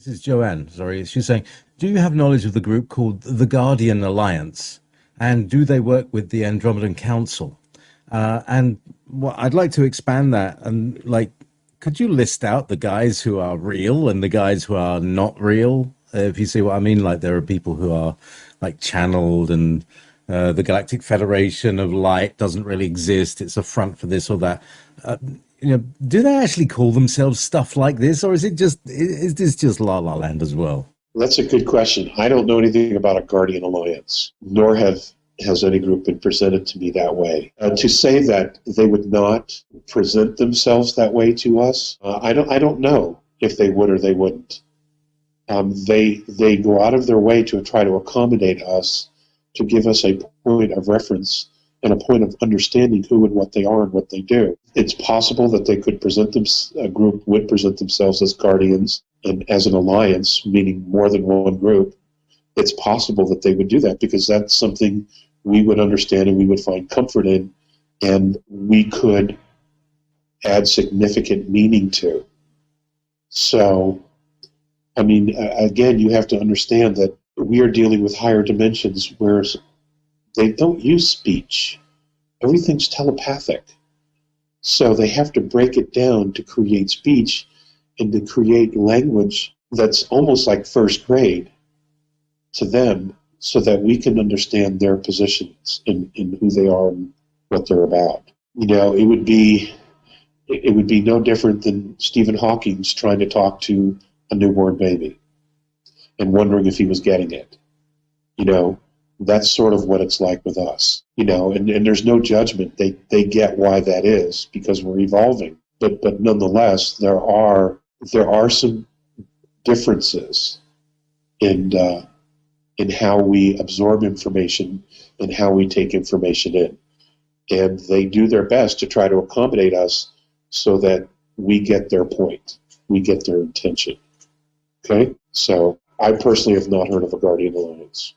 This is Joanne. Sorry, she's saying, do you have knowledge of the group called the Guardian Alliance, and do they work with the Andromedan Council? And what I'd like to expand that and like, could you list out the guys who are real and the guys who are not real? If you see what I mean, like there are people who are like channeled, and the Galactic Federation of Light doesn't really exist. It's a front for this or that. Uh, do they actually call themselves stuff like this, or is this just La La Land as well? That's a good question. I don't know anything about a Guardian Alliance, nor has any group been presented to me that way. To say that they would not present themselves that way to us, I don't know if they would or they wouldn't. They go out of their way to try to accommodate us, to give us a point of reference and a point of understanding who and what they are and what they do. It's possible that they could a group would present themselves as guardians and as an alliance, meaning more than one group. It's possible that they would do that because that's something we would understand and we would find comfort in, and we could add significant meaning to. So, I mean, again, you have to understand that we are dealing with higher dimensions where they don't use speech. Everything's telepathic. So they have to break it down to create speech and to create language that's almost like first grade to them so that we can understand their positions in who they are and what they're about. You know, it would be no different than Stephen Hawking's trying to talk to a newborn baby and wondering if he was getting it. You know, that's sort of what it's like with us. You know, and there's no judgment. They get why that is because we're evolving. But nonetheless, there are some differences in how we absorb information and how we take information in. And they do their best to try to accommodate us so that we get their point, we get their intention. Okay? So I personally have not heard of a Guardian Alliance.